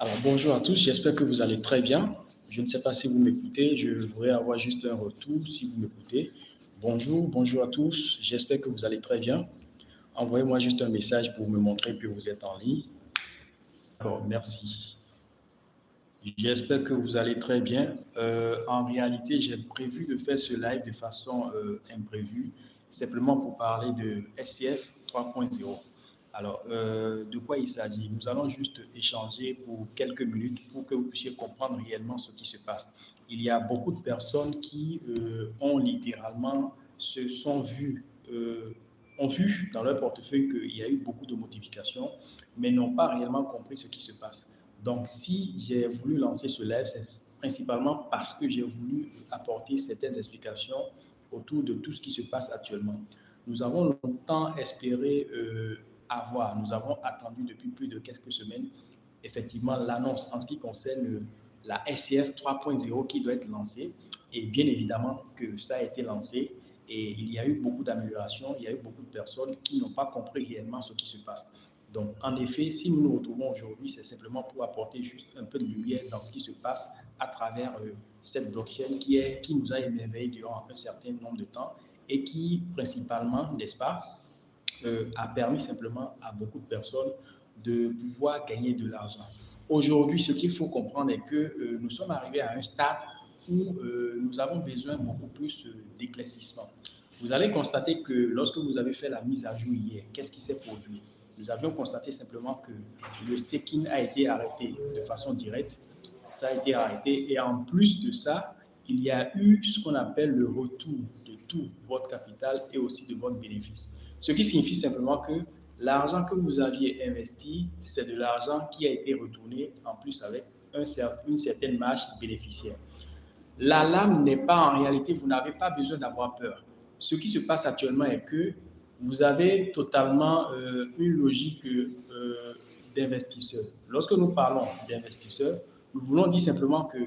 Alors, bonjour à tous, j'espère que vous allez très bien. Je ne sais pas si vous m'écoutez, je voudrais avoir juste un retour si vous m'écoutez. Bonjour à tous, j'espère que vous allez très bien. Envoyez-moi juste un message pour me montrer que vous êtes en ligne. D'accord, merci. J'espère que vous allez très bien. En réalité, j'ai prévu de faire ce live de façon imprévue, simplement pour parler de SCF 3.0. Alors, de quoi il s'agit? Nous allons juste échanger pour quelques minutes pour que vous puissiez comprendre réellement ce qui se passe. Il y a beaucoup de personnes qui ont littéralement se sont vues, ont vu dans leur portefeuille qu'il y a eu beaucoup de modifications, mais n'ont pas réellement compris ce qui se passe. Donc, si j'ai voulu lancer ce live, c'est principalement parce que j'ai voulu apporter certaines explications autour de tout ce qui se passe actuellement. Nous avons longtemps espéré nous avons attendu depuis plus de quelques semaines, effectivement, l'annonce en ce qui concerne la SCF 3.0 qui doit être lancée. Et bien évidemment que ça a été lancé et il y a eu beaucoup d'améliorations, il y a eu beaucoup de personnes qui n'ont pas compris réellement ce qui se passe. Donc, en effet, si nous nous retrouvons aujourd'hui, c'est simplement pour apporter juste un peu de lumière dans ce qui se passe à travers cette blockchain qui nous a émerveillés durant un certain nombre de temps et qui, principalement, n'est-ce pas, a permis simplement à beaucoup de personnes de pouvoir gagner de l'argent. Aujourd'hui, ce qu'il faut comprendre est que nous sommes arrivés à un stade où nous avons besoin beaucoup plus d'éclaircissement. Vous allez constater que lorsque vous avez fait la mise à jour hier, qu'est-ce qui s'est produit? Nous avions constaté simplement que le staking a été arrêté de façon directe, ça a été arrêté et en plus de ça, il y a eu ce qu'on appelle le retour de tout votre capital et aussi de votre bénéfice. Ce qui signifie simplement que l'argent que vous aviez investi, c'est de l'argent qui a été retourné en plus avec une certaine marge bénéficiaire. L'alarme n'est pas en réalité, vous n'avez pas besoin d'avoir peur. Ce qui se passe actuellement est que vous avez totalement une logique d'investisseur. Lorsque nous parlons d'investisseur, nous voulons dire simplement que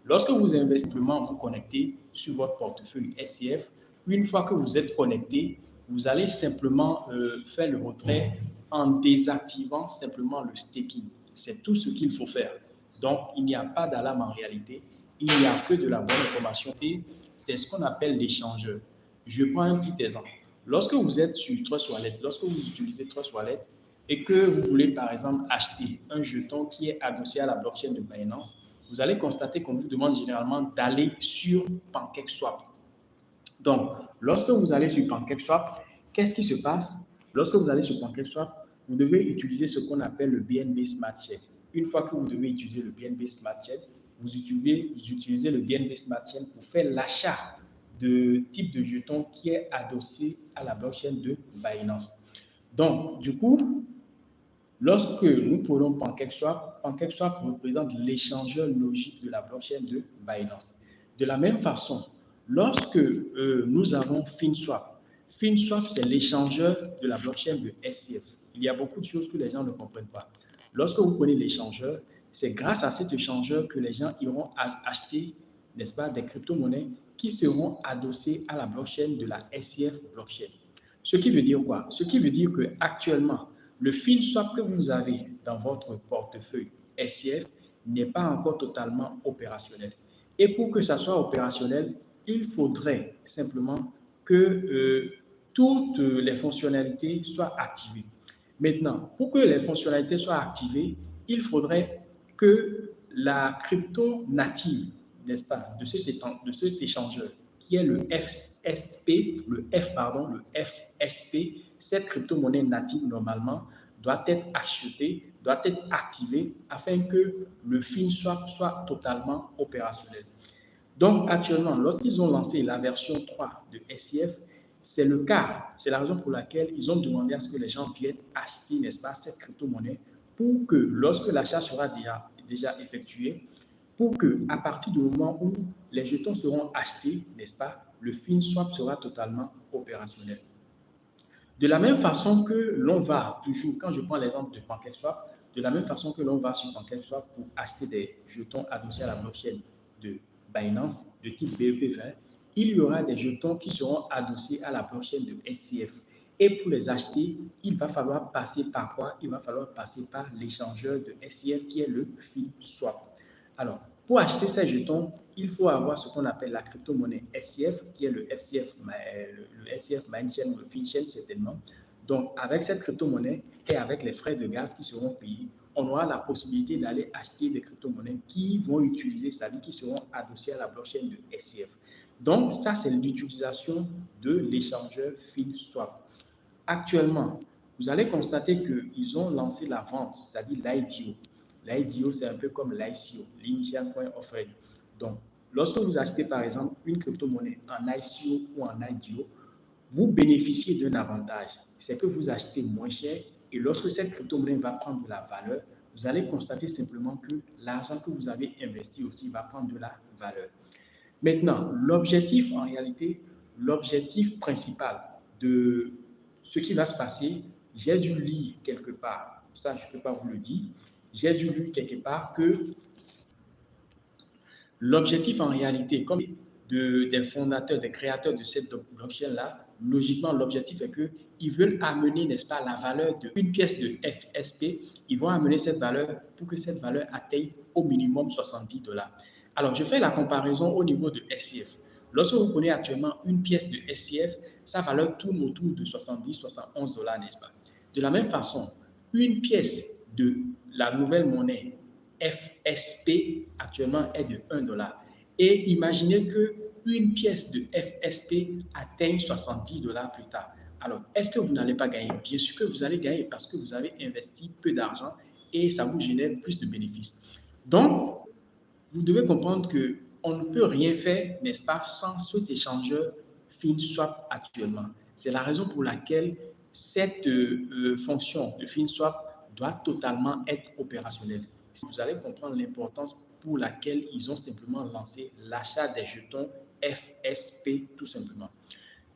lorsque vous investissez, simplement vous connectez sur votre portefeuille SCF, une fois que vous êtes connecté, vous allez simplement faire le retrait en désactivant simplement le staking. C'est tout ce qu'il faut faire. Donc, il n'y a pas d'alarme en réalité. Il n'y a que de la bonne information. C'est ce qu'on appelle l'échangeur. Je prends un petit exemple. Lorsque vous êtes sur Trust Wallet, lorsque vous utilisez Trust Wallet et que vous voulez par exemple acheter un jeton qui est adossé à la blockchain de Binance, vous allez constater qu'on vous demande généralement d'aller sur PancakeSwap. Donc, lorsque vous allez sur PancakeSwap, qu'est-ce qui se passe? Lorsque vous allez sur PancakeSwap, vous devez utiliser ce qu'on appelle le BNB Smart Chain. Une fois que vous devez utiliser le BNB Smart Chain, vous utilisez le BNB Smart Chain pour faire l'achat de type de jeton qui est adossé à la blockchain de Binance. Donc, du coup, lorsque nous prenons PancakeSwap, PancakeSwap représente l'échangeur logique de la blockchain de Binance. De la même façon, lorsque nous avons FinSwap, FinSwap c'est l'échangeur de la blockchain de SCF. Il y a beaucoup de choses que les gens ne comprennent pas. Lorsque vous prenez l'échangeur, c'est grâce à cet échangeur que les gens iront acheter, n'est-ce pas, des crypto-monnaies qui seront adossées à la blockchain de la SCF blockchain. Ce qui veut dire quoi? Ce qui veut dire qu'actuellement, le FinSwap que vous avez dans votre portefeuille SCF n'est pas encore totalement opérationnel. Et pour que ça soit opérationnel, il faudrait simplement que toutes les fonctionnalités soient activées. Maintenant, pour que les fonctionnalités soient activées, il faudrait que la crypto native, n'est-ce pas, de cet échangeur, qui est le FSP, le FSP, cette crypto-monnaie native normalement doit être achetée, doit être activée afin que le FinSwap soit totalement opérationnel. Donc actuellement, lorsqu'ils ont lancé la version 3 de SCF, c'est le cas, c'est la raison pour laquelle ils ont demandé à ce que les gens viennent acheter, n'est-ce pas, cette crypto-monnaie pour que lorsque l'achat sera déjà effectué, pour que à partir du moment où les jetons seront achetés, n'est-ce pas, le FinSwap sera totalement opérationnel. De la même façon que l'on va toujours, quand je prends l'exemple de PancakeSwap, de la même façon que l'on va sur PancakeSwap pour acheter des jetons adossés à la blockchain de Binance de type BEP20, il y aura des jetons qui seront adossés à la blockchain de SCF. Et pour les acheter, il va falloir passer par quoi? Il va falloir passer par l'échangeur de SCF qui est le FinSwap. Alors, pour acheter ces jetons, il faut avoir ce qu'on appelle la crypto-monnaie SCF, qui est le SCF Mindchain ou le FinChain certainement. Donc, avec cette crypto-monnaie et avec les frais de gaz qui seront payés, on aura la possibilité d'aller acheter des crypto-monnaies qui vont utiliser, c'est-à-dire qui seront adossées à la blockchain de SCF. Donc, ça, c'est l'utilisation de l'échangeur FinSwap. Actuellement, vous allez constater qu'ils ont lancé la vente, c'est-à-dire l'IDO. L'IDO, c'est un peu comme l'ICO, l'Initial Coin Offering. Donc, lorsque vous achetez par exemple une crypto-monnaie en ICO ou en IDO, vous bénéficiez d'un avantage. C'est que vous achetez moins cher et lorsque cette crypto-monnaie va prendre de la valeur, vous allez constater simplement que l'argent que vous avez investi aussi va prendre de la valeur. Maintenant, l'objectif en réalité, l'objectif principal de ce qui va se passer, j'ai dû lire quelque part, ça je ne peux pas vous le dire, j'ai dû lire quelque part que l'objectif en réalité, comme des fondateurs, des créateurs de cette blockchain-là, logiquement, l'objectif est qu'ils veulent amener, n'est-ce pas, la valeur d'une pièce de FSP, ils vont amener cette valeur pour que cette valeur atteigne au minimum 70 $. Alors, je fais la comparaison au niveau de SCF. Lorsque vous prenez actuellement une pièce de SCF, sa valeur tourne autour de 70-71 $, n'est-ce pas? De la même façon, une pièce de la nouvelle monnaie FSP actuellement est de 1 $. Et imaginez qu'une pièce de FSP atteigne 70 $ plus tard. Alors, est-ce que vous n'allez pas gagner? Bien sûr que vous allez gagner parce que vous avez investi peu d'argent et ça vous génère plus de bénéfices. Donc, vous devez comprendre qu'on ne peut rien faire, n'est-ce pas, sans cet échangeur FinSwap actuellement. C'est la raison pour laquelle cette fonction de FinSwap doit totalement être opérationnelle. Vous allez comprendre l'importance pour laquelle ils ont simplement lancé l'achat des jetons FSP tout simplement.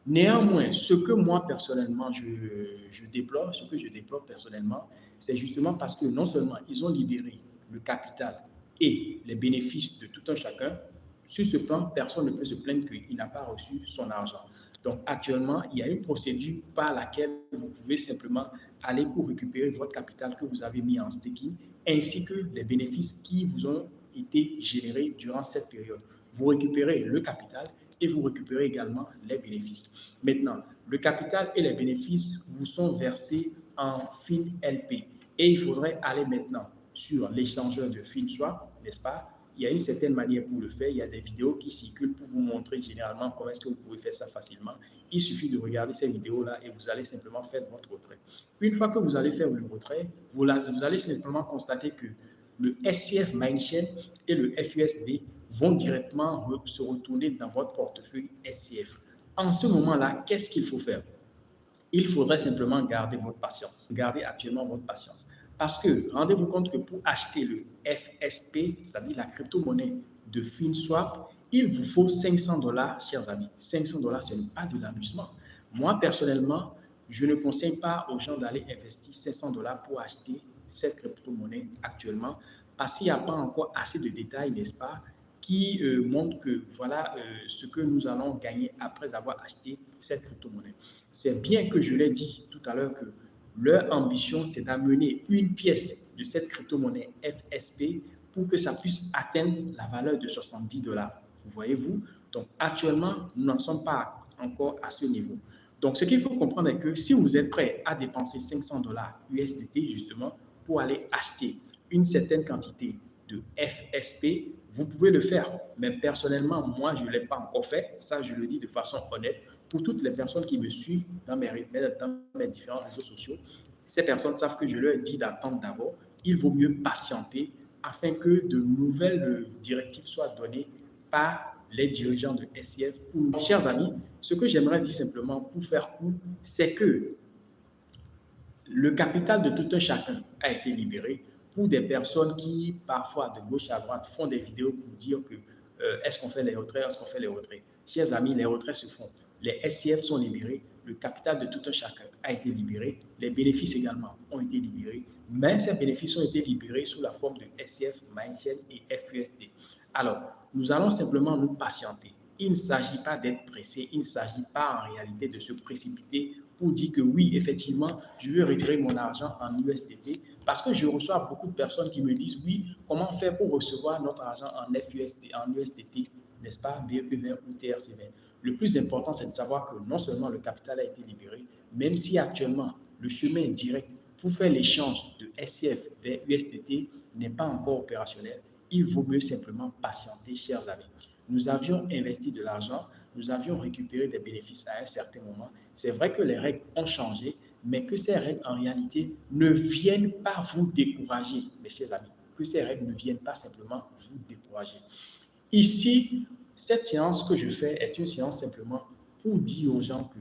Néanmoins, ce que moi personnellement je déplore, ce que je déplore personnellement, c'est justement parce que non seulement ils ont libéré le capital et les bénéfices de tout un chacun, sur ce plan, personne ne peut se plaindre qu'il n'a pas reçu son argent. Donc actuellement, il y a une procédure par laquelle vous pouvez simplement aller pour récupérer votre capital que vous avez mis en staking, ainsi que les bénéfices qui vous ont été générés durant cette période. Vous récupérez le capital et vous récupérez également les bénéfices. Maintenant, le capital et les bénéfices vous sont versés en FinLP et il faudrait aller maintenant sur l'échangeur de FinSwap, n'est-ce pas? Il y a une certaine manière pour le faire. Il y a des vidéos qui circulent pour vous montrer généralement comment est-ce que vous pouvez faire ça facilement. Il suffit de regarder ces vidéos-là et vous allez simplement faire votre retrait. Une fois que vous allez faire le retrait, vous allez simplement constater que le SCF Mindchain et le FUSD vont directement se retourner dans votre portefeuille SCF. En ce moment-là, qu'est-ce qu'il faut faire? Il faudrait simplement garder votre patience. Gardez actuellement votre patience. Parce que rendez-vous compte que pour acheter le FSP, c'est-à-dire la crypto-monnaie de FinSwap, il vous faut 500 $, chers amis. 500 $, ce n'est pas de l'amusement. Moi, personnellement, je ne conseille pas aux gens d'aller investir 500 $ pour acheter cette crypto-monnaie actuellement, parce qu'il n'y a pas encore assez de détails, n'est-ce pas, qui montrent que voilà ce que nous allons gagner après avoir acheté cette crypto-monnaie. C'est bien que je l'ai dit tout à l'heure que leur ambition, c'est d'amener une pièce de cette crypto-monnaie FSP pour que ça puisse atteindre la valeur de 70 $. Vous voyez-vous? Donc, actuellement, nous n'en sommes pas encore à ce niveau. Donc, ce qu'il faut comprendre est que si vous êtes prêt à dépenser 500 $ USDT, justement, pour aller acheter une certaine quantité de FSP, vous pouvez le faire. Mais personnellement, moi, je ne l'ai pas encore fait. Ça, je le dis de façon honnête. Pour toutes les personnes qui me suivent dans mes différents réseaux sociaux, ces personnes savent que je leur dis d'attendre d'abord. Il vaut mieux patienter afin que de nouvelles directives soient données par les dirigeants de SCF. Chers amis, ce que j'aimerais dire simplement pour faire court, c'est que le capital de tout un chacun a été libéré pour des personnes qui, parfois, de gauche à droite, font des vidéos pour dire que est-ce qu'on fait les retraits, est-ce qu'on fait les retraits. Chers amis, les retraits se font. Les SCF sont libérés, le capital de tout un chacun a été libéré, les bénéfices également ont été libérés, mais ces bénéfices ont été libérés sous la forme de SCF, Mindchain et FUSD. Alors, nous allons simplement nous patienter. Il ne s'agit pas d'être pressé, il ne s'agit pas en réalité de se précipiter pour dire que oui, effectivement, je veux retirer mon argent en USDT parce que je reçois beaucoup de personnes qui me disent oui, comment faire pour recevoir notre argent en FUSD, en USDT, n'est-ce pas, BEP20 ou TRC20. Le plus important, c'est de savoir que non seulement le capital a été libéré, même si actuellement le chemin direct pour faire l'échange de SCF vers USDT n'est pas encore opérationnel, il vaut mieux simplement patienter, chers amis. Nous avions investi de l'argent, nous avions récupéré des bénéfices à un certain moment. C'est vrai que les règles ont changé, mais que ces règles, en réalité, ne viennent pas vous décourager, mes chers amis. Que ces règles ne viennent pas simplement vous décourager. Ici, cette séance que je fais est une séance simplement pour dire aux gens que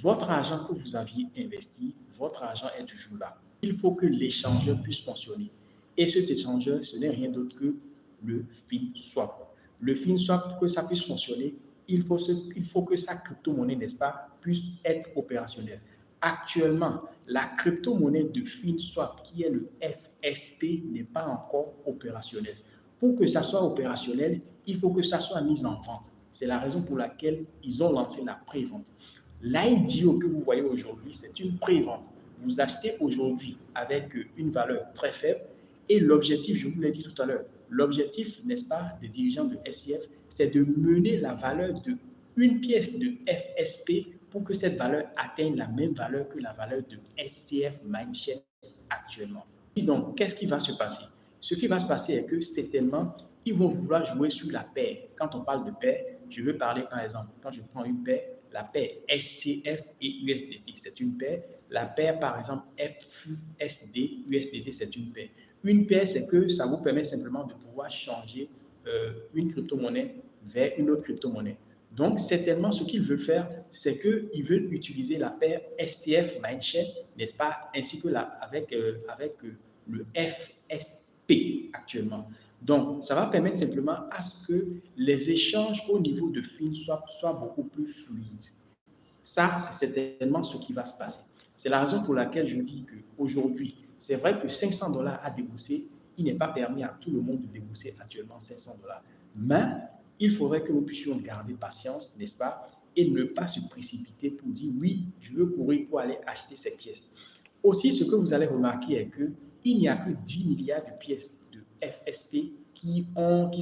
votre argent que vous aviez investi, votre argent est toujours là. Il faut que l'échangeur puisse fonctionner. Et cet échangeur, ce n'est rien d'autre que le FinSwap. Le FinSwap, pour que ça puisse fonctionner, il faut que sa crypto-monnaie, n'est-ce pas, puisse être opérationnelle. Actuellement, la crypto-monnaie de FinSwap, qui est le FSP, n'est pas encore opérationnelle. Pour que ça soit opérationnel, il faut que ça soit mis en vente. C'est la raison pour laquelle ils ont lancé la pré-vente. L'IDO que vous voyez aujourd'hui, c'est une pré-vente. Vous achetez aujourd'hui avec une valeur très faible et l'objectif, je vous l'ai dit tout à l'heure, l'objectif, n'est-ce pas, des dirigeants de SCF, c'est de mener la valeur de une pièce de FSP pour que cette valeur atteigne la même valeur que la valeur de SCF Mindshare actuellement. Donc, qu'est-ce qui va se passer? Ce qui va se passer est que certainement, ils vont vouloir jouer sur la paire. Quand on parle de paire, je veux parler par exemple, quand je prends une paire, la paire SCF et USDT, c'est une paire. La paire, par exemple, FUSD, USDT, c'est une paire. Une paire, c'est que ça vous permet simplement de pouvoir changer une crypto-monnaie vers une autre crypto-monnaie. Donc, certainement, ce qu'ils veulent faire, c'est qu'ils veulent utiliser la paire SCF Mindshare, n'est-ce pas, ainsi que avec le FSP actuellement. Donc, ça va permettre simplement à ce que les échanges au niveau de FinSwap soient beaucoup plus fluides. Ça, c'est certainement ce qui va se passer. C'est la raison pour laquelle je dis qu'aujourd'hui, c'est vrai que 500 dollars à débourser, il n'est pas permis à tout le monde de débourser actuellement 500 dollars. Mais il faudrait que nous puissions garder patience, n'est-ce pas, et ne pas se précipiter pour dire oui, je veux courir pour aller acheter ces pièces. Aussi, ce que vous allez remarquer est qu'il n'y a que 10 milliards de pièces de FSP qui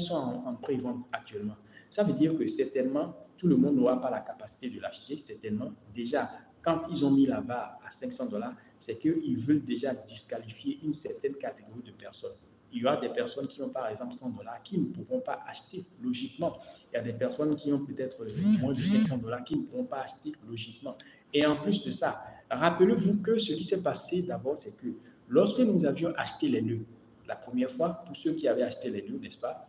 sont en pré-vente actuellement. Ça veut dire que certainement, tout le monde n'aura pas la capacité de l'acheter, certainement. Déjà, quand ils ont mis la barre à 500 dollars, c'est qu'ils veulent déjà disqualifier une certaine catégorie de personnes. Il y aura des personnes qui ont par exemple 100 dollars qui ne pourront pas acheter logiquement. Il y a des personnes qui ont peut-être moins de 500 dollars qui ne pourront pas acheter logiquement. Et en plus de ça, rappelez-vous que ce qui s'est passé d'abord, c'est que lorsque nous avions acheté les nœuds, la première fois, pour ceux qui avaient acheté les nœuds, n'est-ce pas,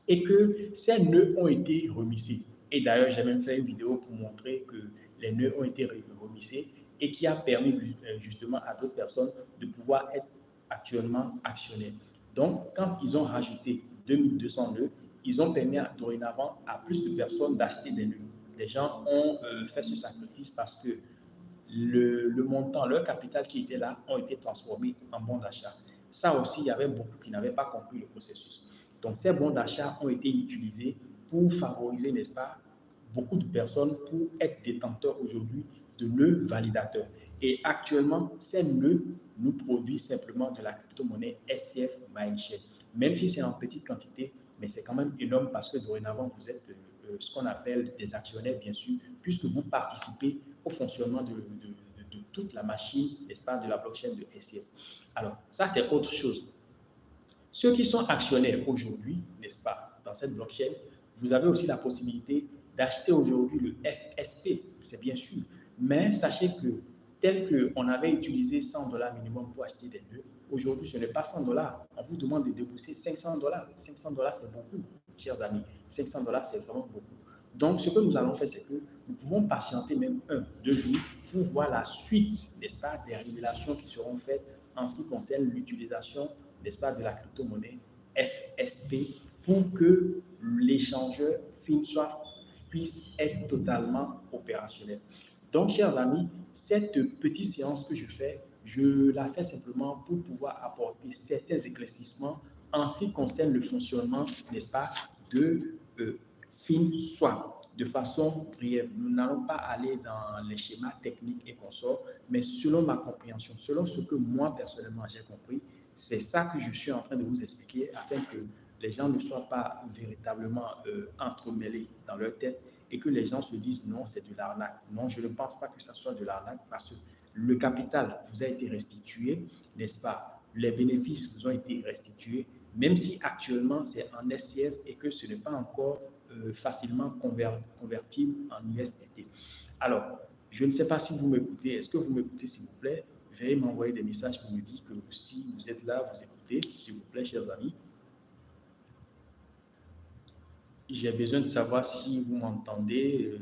et que ces nœuds ont été remissés. Et d'ailleurs, j'ai même fait une vidéo pour montrer que les nœuds ont été remissés et qui a permis justement à d'autres personnes de pouvoir être actuellement actionnaires. Donc, quand ils ont rajouté 2200 nœuds, ils ont permis dorénavant à plus de personnes d'acheter des nœuds. Les gens ont fait ce sacrifice parce que le montant, leur capital qui était là, ont été transformés en bons d'achat. Ça aussi, il y avait beaucoup qui n'avaient pas compris le processus. Donc, ces bons d'achat ont été utilisés pour favoriser, n'est-ce pas, beaucoup de personnes pour être détenteurs aujourd'hui de nœuds validateurs. Et actuellement, ces nœuds nous produisent simplement de la crypto-monnaie SCF Mindshare. Même si c'est en petite quantité, mais c'est quand même énorme parce que dorénavant, vous êtes ce qu'on appelle des actionnaires, bien sûr, puisque vous participez au fonctionnement de toute la machine, n'est-ce pas, de la blockchain de SCF. Alors, ça, c'est autre chose. Ceux qui sont actionnaires aujourd'hui, n'est-ce pas, dans cette blockchain, vous avez aussi la possibilité d'acheter aujourd'hui le FSP, c'est bien sûr. Mais sachez que tel qu'on avait utilisé 100 dollars minimum pour acheter des nœuds, aujourd'hui ce n'est pas 100 dollars. On vous demande de débourser 500 dollars. 500 dollars c'est beaucoup, chers amis. 500 dollars c'est vraiment beaucoup. Donc ce que nous allons faire, c'est que nous pouvons patienter même 1-2 jours pour voir la suite, n'est-ce pas, des révélations qui seront faites en ce qui concerne l'utilisation, n'est-ce pas, de la crypto-monnaie FSP pour que l'échangeur FinSwap puisse être totalement opérationnel. Donc, chers amis, cette petite séance que je fais, je la fais simplement pour pouvoir apporter certains éclaircissements en ce qui concerne le fonctionnement, n'est-ce pas, de fine soit de façon briève. Nous n'allons pas aller dans les schémas techniques et consorts, mais selon ma compréhension, selon ce que moi personnellement j'ai compris, c'est ça que je suis en train de vous expliquer afin que les gens ne soient pas véritablement entremêlés dans leur tête et que les gens se disent non, c'est de l'arnaque. Non, je ne pense pas que ça soit de l'arnaque parce que le capital vous a été restitué, n'est-ce pas? Les bénéfices vous ont été restitués, même si actuellement c'est en SCF et que ce n'est pas encore facilement convertible en USDT. Alors, je ne sais pas si vous m'écoutez. Est-ce que vous m'écoutez, s'il vous plaît? Veuillez m'envoyer des messages pour me dire que si vous êtes là, vous écoutez, s'il vous plaît, chers amis. J'ai besoin de savoir si vous m'entendez.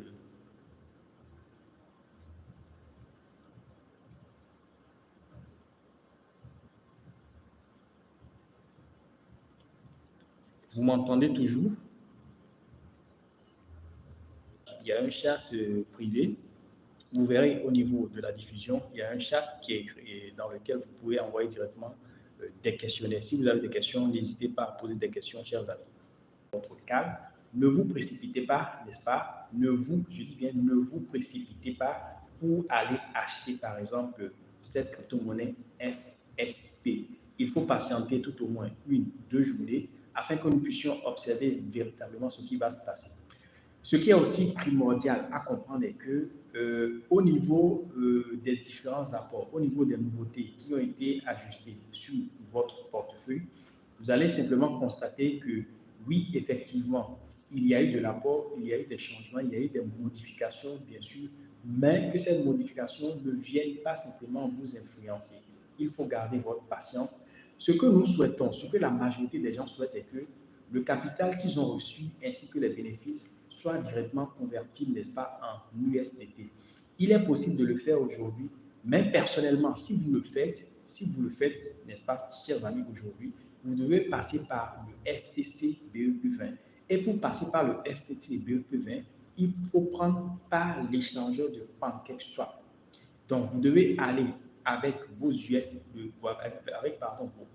Vous m'entendez toujours? Il y a un chat privé. Vous verrez au niveau de la diffusion, il y a un chat qui est dans lequel vous pouvez envoyer directement des questionnaires. Si vous avez des questions, n'hésitez pas à poser des questions, chers amis. Votre calme, ne vous précipitez pas, n'est-ce pas? Je dis bien, ne vous précipitez pas pour aller acheter, par exemple, cette crypto-monnaie FSP. Il faut patienter tout au moins 1, 2 journées afin que nous puissions observer véritablement ce qui va se passer. Ce qui est aussi primordial à comprendre est que au niveau des différents apports, au niveau des nouveautés qui ont été ajustées sur votre portefeuille, vous allez simplement constater que oui, effectivement, il y a eu de l'apport, il y a eu des changements, il y a eu des modifications, bien sûr, mais que ces modifications ne viennent pas simplement vous influencer. Il faut garder votre patience. Ce que nous souhaitons, ce que la majorité des gens souhaitent est que le capital qu'ils ont reçu ainsi que les bénéfices soient directement convertibles, n'est-ce pas, en USDT. Il est possible de le faire aujourd'hui, mais personnellement, si vous le faites, n'est-ce pas, chers amis, aujourd'hui, vous devez passer par le FTC BEP20. Et pour passer par le FTC BEP20, il faut prendre par l'échangeur de PancakeSwap. Donc, vous devez aller avec vos vos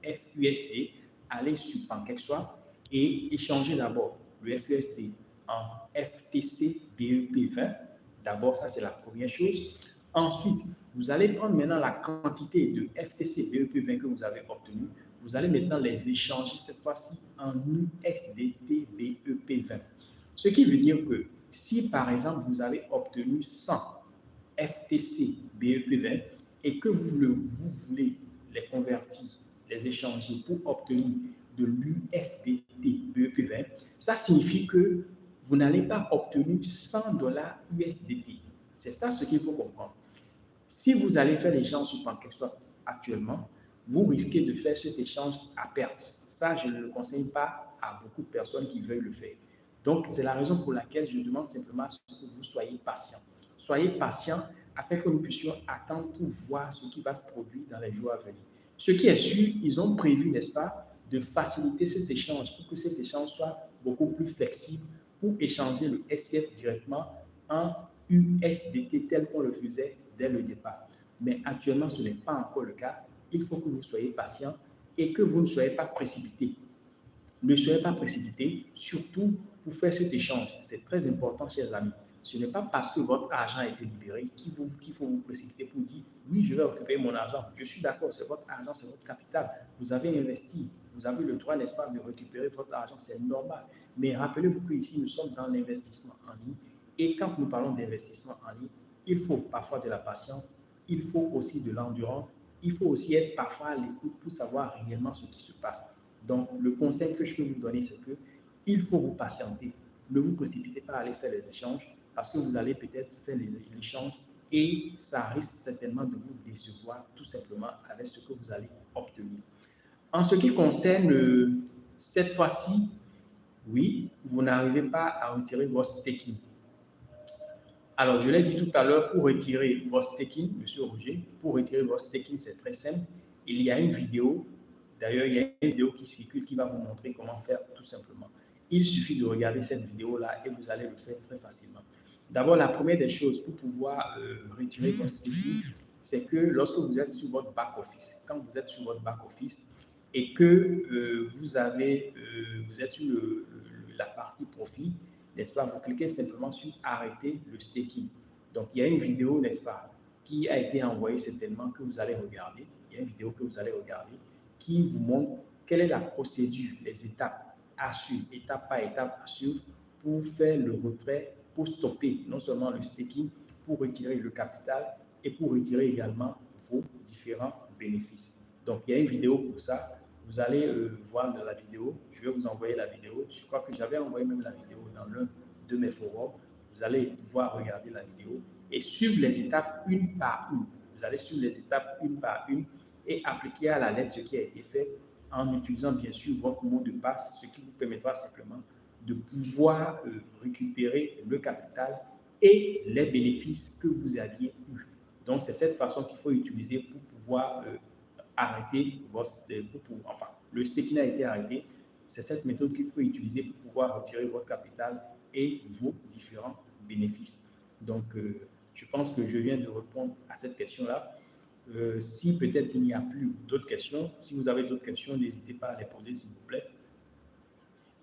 FUSD, aller sur PancakeSwap et échanger d'abord le FUSD en FTC BEP20. D'abord, ça c'est la première chose. Ensuite, vous allez prendre maintenant la quantité de FTC BEP20 que vous avez obtenu. Vous allez maintenant les échanger cette fois-ci en USDT BEP20. Ce qui veut dire que si par exemple vous avez obtenu 100 FTC BEP20 et que vous voulez les convertir, les échanger pour obtenir de l'USDT BEP20, ça signifie que vous n'allez pas obtenir 100 dollars USDT. C'est ça ce qu'il faut comprendre. Si vous allez faire l'échange sur PancakeSwap actuellement, vous risquez de faire cet échange à perte. Ça, je ne le conseille pas à beaucoup de personnes qui veulent le faire. Donc, c'est la raison pour laquelle je demande simplement à ce que vous soyez patient. Soyez patient afin que nous puissions attendre pour voir ce qui va se produire dans les jours à venir. Ce qui est sûr, ils ont prévu, n'est-ce pas, de faciliter cet échange pour que cet échange soit beaucoup plus flexible pour échanger le SCF directement en USDT tel qu'on le faisait dès le départ. Mais actuellement, ce n'est pas encore le cas. Il faut que vous soyez patient et que vous ne soyez pas précipité. Ne soyez pas précipité, surtout pour faire cet échange. C'est très important, chers amis. Ce n'est pas parce que votre argent a été libéré qu'il faut vous précipiter pour dire oui, je vais récupérer mon argent. Je suis d'accord, c'est votre argent, c'est votre capital. Vous avez investi, vous avez le droit, n'est-ce pas, de récupérer votre argent, c'est normal. Mais rappelez-vous qu'ici, nous sommes dans l'investissement en ligne. Et quand nous parlons d'investissement en ligne, il faut parfois de la patience, il faut aussi de l'endurance, il faut aussi être parfois à l'écoute pour savoir réellement ce qui se passe. Donc, le conseil que je peux vous donner, c'est que il faut vous patienter. Ne vous précipitez pas à aller faire les échanges parce que vous allez peut-être faire l'échange et ça risque certainement de vous décevoir tout simplement avec ce que vous allez obtenir. En ce qui concerne cette fois-ci, oui, vous n'arrivez pas à retirer votre staking. Alors, je l'ai dit tout à l'heure, pour retirer votre staking, Monsieur Roger, pour retirer votre staking, c'est très simple. Il y a une vidéo, d'ailleurs, il y a une vidéo qui circule qui va vous montrer comment faire tout simplement. Il suffit de regarder cette vidéo-là et vous allez le faire très facilement. D'abord, la première des choses pour pouvoir retirer votre staking, c'est que lorsque vous êtes sur votre back-office, quand vous êtes sur votre back-office et que vous êtes sur la partie profit, n'est-ce pas, vous cliquez simplement sur arrêter le staking. Donc, il y a une vidéo, n'est-ce pas, qui a été envoyée certainement que vous allez regarder. Il y a une vidéo que vous allez regarder qui vous montre quelle est la procédure, les étapes à suivre, étape par étape à suivre pour faire le retrait, pour stopper non seulement le staking, pour retirer le capital et pour retirer également vos différents bénéfices. Donc, il y a une vidéo pour ça. Vous allez voir dans la vidéo. Je vais vous envoyer la vidéo. Je crois que j'avais envoyé même la vidéo dans l'un de mes forums. Vous allez pouvoir regarder la vidéo et suivre les étapes une par une. Vous allez suivre les étapes une par une et appliquer à la lettre ce qui a été fait en utilisant bien sûr votre mot de passe, ce qui vous permettra simplement de pouvoir récupérer le capital et les bénéfices que vous aviez eus. Donc, c'est cette façon qu'il faut utiliser pour pouvoir arrêter enfin, le staking a été arrêté. C'est cette méthode qu'il faut utiliser pour pouvoir retirer votre capital et vos différents bénéfices. Donc, je pense que je viens de répondre à cette question-là. Si peut-être il n'y a plus d'autres questions, si vous avez d'autres questions, n'hésitez pas à les poser, s'il vous plaît.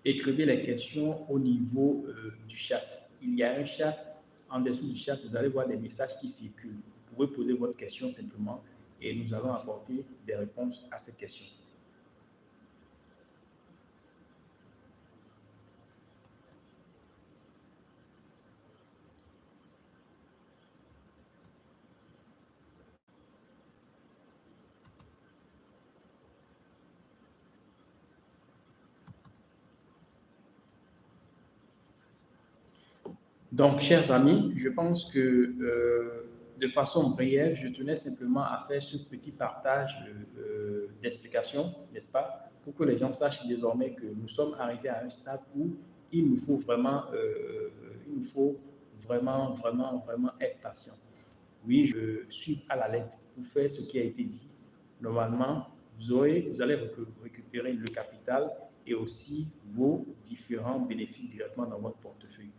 Écrivez les questions au niveau du chat. Il y a un chat. En dessous du chat, vous allez voir des messages qui circulent. Vous pouvez poser votre question simplement et nous allons apporter des réponses à cette question. Donc, chers amis, je pense que de façon brève, je tenais simplement à faire ce petit partage d'explications, n'est-ce pas, pour que les gens sachent désormais que nous sommes arrivés à un stade où il nous faut vraiment, vraiment être patient. Oui, je suis à la lettre pour faire ce qui a été dit. Normalement, vous allez récupérer le capital et aussi vos différents bénéfices directement dans votre portefeuille.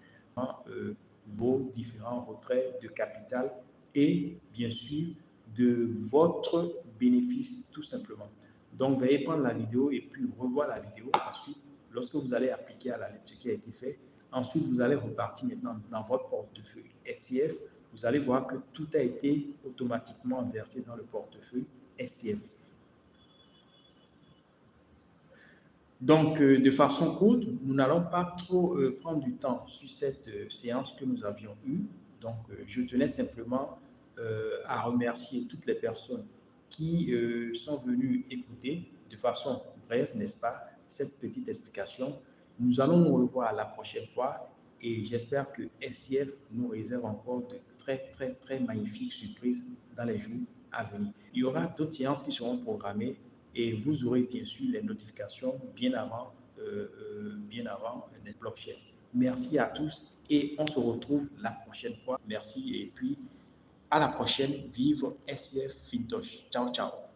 Vos différents retraits de capital et bien sûr de votre bénéfice tout simplement. Donc, veuillez prendre la vidéo et puis revoir la vidéo. Ensuite, lorsque vous allez appliquer à la lettre ce qui a été fait, ensuite vous allez repartir maintenant dans votre portefeuille SCF. Vous allez voir que tout a été automatiquement versé dans le portefeuille SCF. Donc, de façon courte, nous n'allons pas trop prendre du temps sur cette séance que nous avions eue. Donc, je tenais simplement à remercier toutes les personnes qui sont venues écouter de façon brève, n'est-ce pas, cette petite explication. Nous allons nous revoir la prochaine fois et j'espère que SCF nous réserve encore de très magnifiques surprises dans les jours à venir. Il y aura d'autres séances qui seront programmées et vous aurez bien sûr les notifications bien avant les blockchains. Merci à tous et on se retrouve la prochaine fois. Merci et puis à la prochaine. Vive SCF Fintosh. Ciao, ciao.